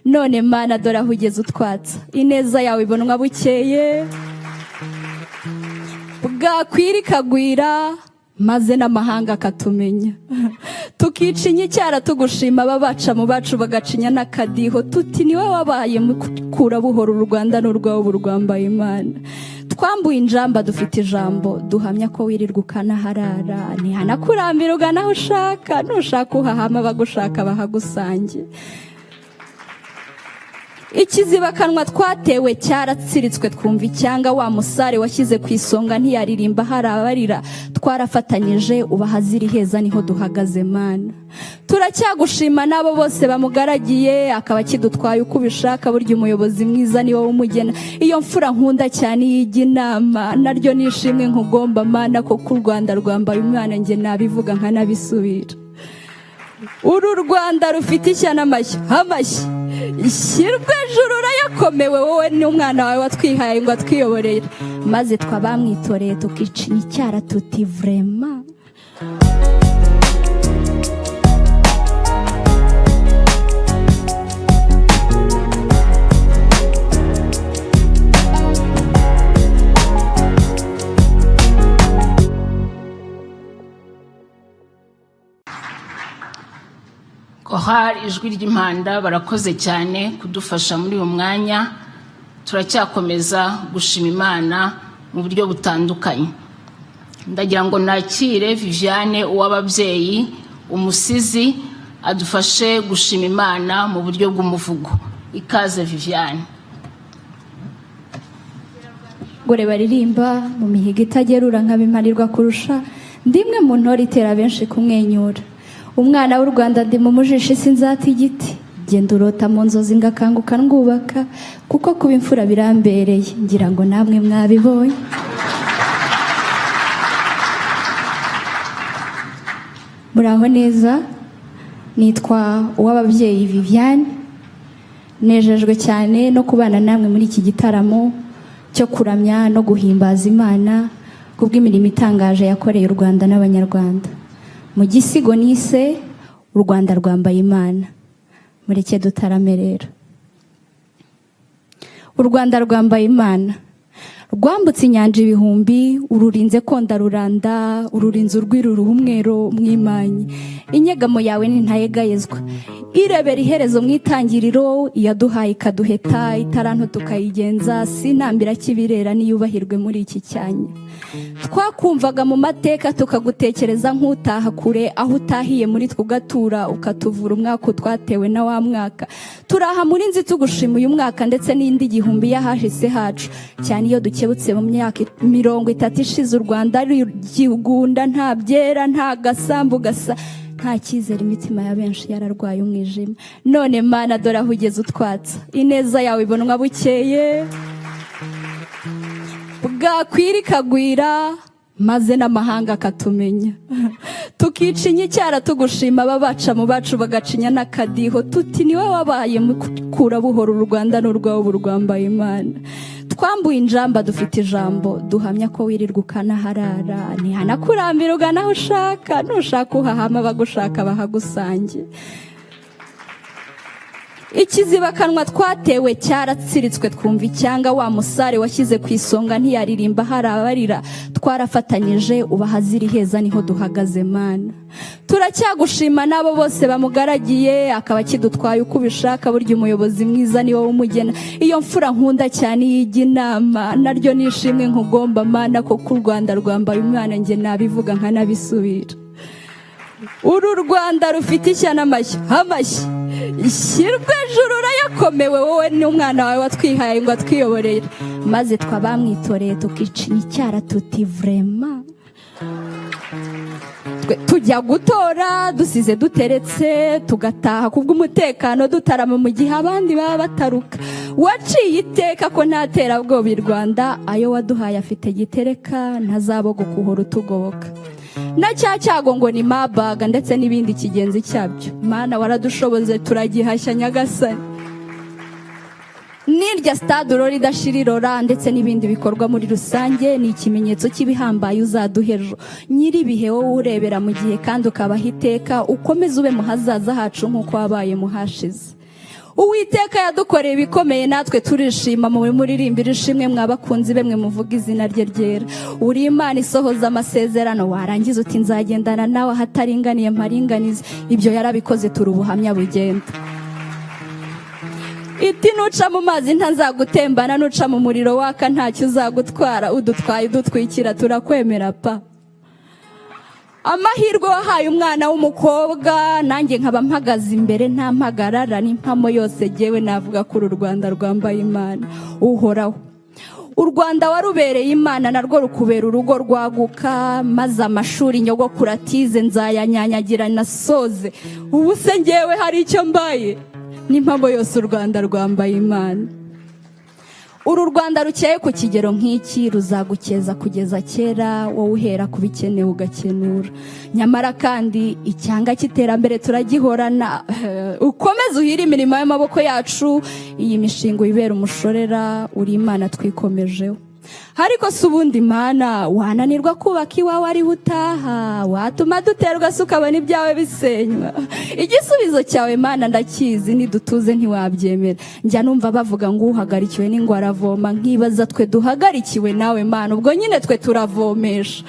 none Mana dore aho ugeze utwatsa ineza yawe ibonwa bukeye bwakwira ikagwira maze n'amahanga akatumenya tukica icyara tugushima ababaca mu bacu bagacinya n'akadiho tuti niwe wabaye mukura buhoro u Rwanda n'urwaho burwambaye Imana twambuye injamba dufite ijambo duhamya ko wirirwa ukanaharara ntihanakurambira ugana aho ushaka nushaka uhahama bagushaka bahagusange ikizibakanwa twatewe cyaratsiritswe twumva icyanga wa musare washyize ku isonga ntiyaririmba harabarira twarafatanyije ubahazira iheza niho duhagaze Mana turacyagushima nabo bose bamugaragiye akaba kidutwaye uko ubishaka burya umuyobozi mwiza ni wowe umugena iyo mfura nkunda cyane yiga inama naryo nishimwe nkugomba Mana ko ku Rwanda rwambaye Imana nge nabivuga nkanabisubira uru Rwanda rufite ishyano amashyi ishyirwe ejuru urayakomewe wowe n'umwana wawe watwihaye ngo atwiyoborere maze twabamwitoreye tukicinya icyara tuti vrema Kohari ijwi ry'impanda barakoze cyane kudufasha muri uwo mwanya turacyakomeza gushima Imana mu buryo butandukanye ndagira ngo nakire Viviane uw'ababyeyi umusizi adufashe gushima Imana mu buryo bw'umuvugo ikaze Viviane gore baririmba mu mihigo itagerura nkabimarirwa kurusha ndimwe mu ntore itera benshi kumwenyura umwana w'u Rwanda ndi mu mujishi sinzata igiti genda urota mu nzozi ngakanguka ndwubaka kuko kuba imfura birambereye ngira ngo namwe mwabibonye muraho neza nitwa uw'ababyeyi Viviane nejejwe cyane no kubana namwe muri iki gitaramo cyo kuramya no guhimbaza Imana kubw'imirimo itangaje yakoreye u Rwanda n'abanyarwanda mu gisigo nise u Rwanda rwambaye Imana mureke dutarame rero u Rwanda rwambaye Imana rwambutse inyanja ibihumbi ururinze konda ruranda ururinze urw'iruruhu umwero mw'imanyi inyegamo yawe ntintayegayezwa irebera iherezo mw'itangiriro iyaduhaye ikaduheta itaranto tukayigenza sinambira kibirera niyubahirwe muri iki cyanya twakumvaga mu mateka tukagutekereza nk'utaha kure aho utahiye muri tugatura ukatuvura umwaka twatewe na wa mwaka turaha muri nzi tugushima uyu mwaka ndetse n'indi gihumbi yahashise hacu cyane iyo dukebutse mu myaka 30 ishize u Rwanda rugunda nta byera nta gasambu gasa nta cyizere imitima ya benshi yararwaye umwijima none Mana dore aho ugeze utwatsa ineza yawe ibonwa bukeye bwakwira ikagwira maze n'amahanga akatumenya tukica icyara tugushima ababaca mu bacu bagacinya n'akadiho tuti niwe wabaye mukura buhoro u Rwanda n'urwaho burwambaye Imana twambuye injamba dufite ijambo duhamya ko wirirwa ukanaharara ntihanakurambira ugana aho ushaka nushaka uhahama bagushaka bahagusange ikizibakanwa twatewe cyaratsiritswe twumva icyanga wa musare washyize ku isonga ntiyaririmba harabarira twarafatanyije ubahazira iheza niho duhagaze Mana turacyagushima nabo bose bamugaragiye akaba kidutwaye uko ubishaka burya umuyobozi mwiza ni wowe umugena iyo mfura nkunda cyane yiga inama naryo nishimwe nkugomba Mana ko ku Rwanda rwambaye Imana nge nabivuga nkanabisubira uru Rwanda rufite ishyano amashyi ishyirwe ejuru urayakomewe wowe n'umwana wawe watwihaye ngo atwiyoborere maze twabamwitoreye tukicinya icyara tuti vrema tujya gutora dusize duteretse tugataha kubw'umutekano dutarama mu gihe abandi baba bataruka waciye iteka ko nta terabwoba i Rwanda ayo waduhaye afite gitereka ntazabogo kuhora utugoboka na cyago ngo ni mabaga ndetse n'ibindi kigenzi cyabyo Mana waradushoboze turagihashya nyagasani n'irya stade urora idashirirora ndetse n'ibindi bikorwa muri rusange ni ikimenyetso cy'ibihambaye uzaduhejo nyiri bihe wowe urebera mu gihe kandi ukabaha iteka ukomeze ube mu hazaza hacu nk'uko wabaye mu hashize Uwiteka yadukoreye ibikomeye, natwe turishima. Mu muririmbira ishimwe mwabakunzi be, mwe muvuga izina rye ryera. Uri Imana isohoza amasezerano, warangiza uti nzagendana nawe ahataringaniye mparinganize. Ibyo yarabikoze, turi ubuhamya bugenda. Iti nuca mu mazi ntazagutembana, nuca mu muriro waka ntacyo uzagutwara. Udutwaye udutwikira, turakwemera pa. Amahirwe wahaye umwana w'umukobwa, nanjye nkaba mpagaze imbere nta mpagarara. N'impamo yose jyewe navuga ko uru Rwanda rwambaye Imana uhoraho. U Rwanda warubereye Imana, narwo rukubera urugo rwaguka. Maze amashuri nyogokuru atize nzayanyanyagira nasoze. Ubu se njyewe hari icyo mbaye? N'impambo yose u Rwanda rwambaye Imana. Uru Rwanda rukeye ku kigero nk'iki ruzagukeza kugeza kera, wowe uhera ku bikenewe ugakenura. Nyamara kandi icyanga cy'iterambere turagihorana. Ukomeze uhire imirimo y'amaboko yacu, iyi mishinga ibera umushorera. Uri Imana twikomejeho. Ariko si ubundi Imana wananirwa kubaka iwawe ariho utaha? Watuma duterwa se ukabona ibyawe bisenywa? Igisubizo cyawe Imana ndakizi, nidutuze ntiwabyemera. Njya numva bavuga ngo uhagarikiwe n'ingwa aravoma, nkibaza twe duhagarikiwe nawe Mana, ubwo nyine twe turavomesha.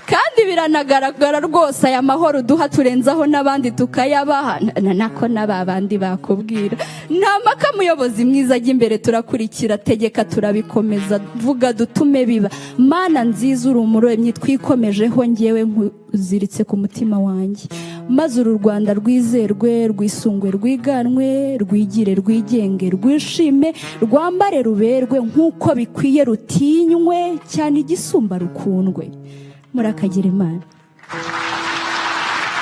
Kandi biranagaragara rwose aya mahoro duha turenzaho n'abandi tukayabaha, nako n'abandi bakubwira. Nta mpaka muyobozi mwiza ajya imbere, turakurikira, tegeka turabikomeza, vuga dutume biba. Mana nziza uri umuremyi twikomejeho, njyewe nkuziritse ku mutima wanjye. Maze uru Rwanda rwizerwe, rwisungwe, rwiganwe, rwigire, rwigenge, rwishime, rwambare, ruberwe nk'uko bikwiye, rutinywe cyane, igisumba rukundwe. Murakagira Imana.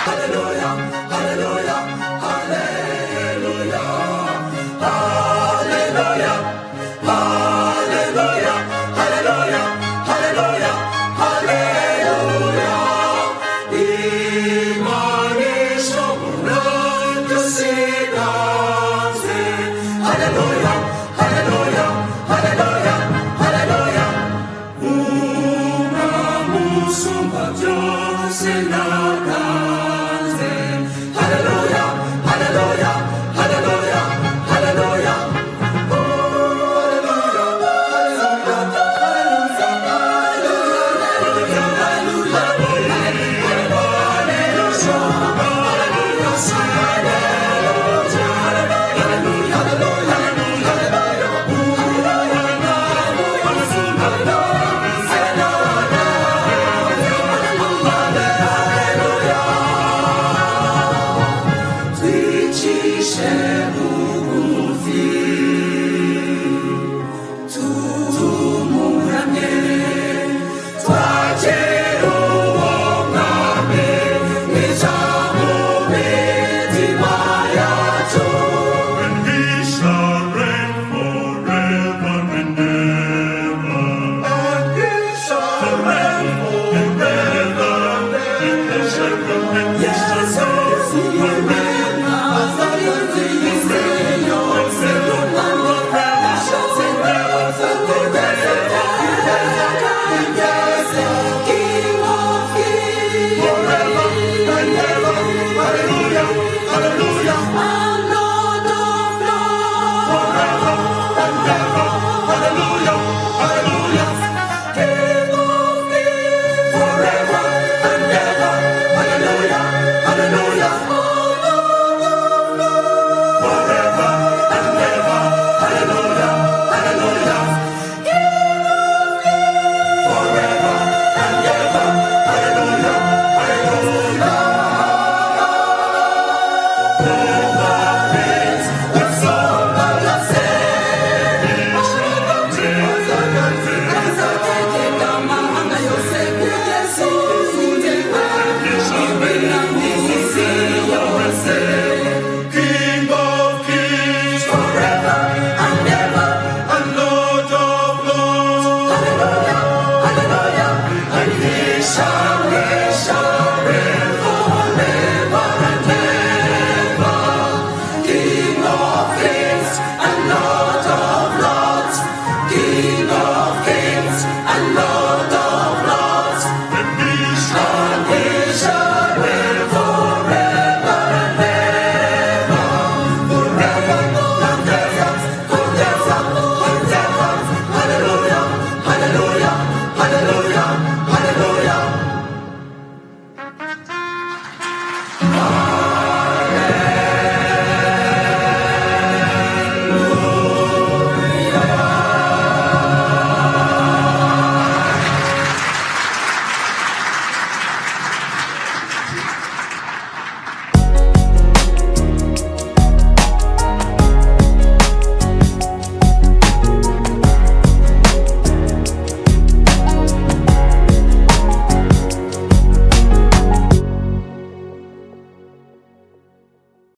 Haleluya, haleluya, haleluya, haleluya, haleluya, haleluya, haleluya, haleluya. Imana ishobora byose iraze. Haleluya, haleluya, haleluya, haleluya. Usumba byose natanze. Haleluya, haleluya, haleluya, haleluya. Twicishe